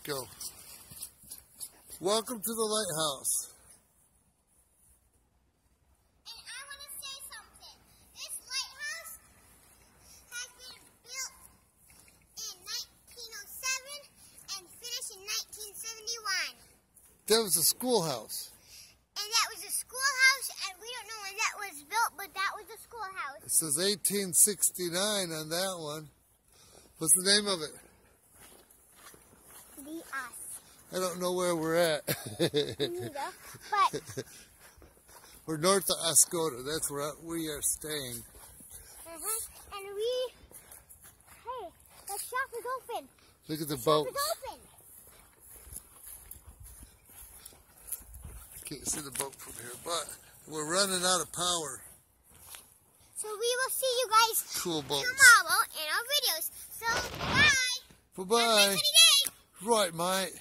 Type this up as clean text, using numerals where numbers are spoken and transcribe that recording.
Go. Welcome to the lighthouse. And I want to say something. This lighthouse has been built in 1907 and finished in 1971. That was a schoolhouse. And that was a schoolhouse, and we don't know when that was built, but that was a schoolhouse. It says 1869 on that one. What's the name of it? The Us. I don't know where we're at. Neither, but We're north of Oscoda. That's where we are staying. and hey, the shop is open. Look at the Shop boat. is open. Can't see the boat from here, but we're running out of power. So we will see you guys Cool boats. tomorrow in our videos. So bye. Bye-bye. Have a nice day. Right, mate.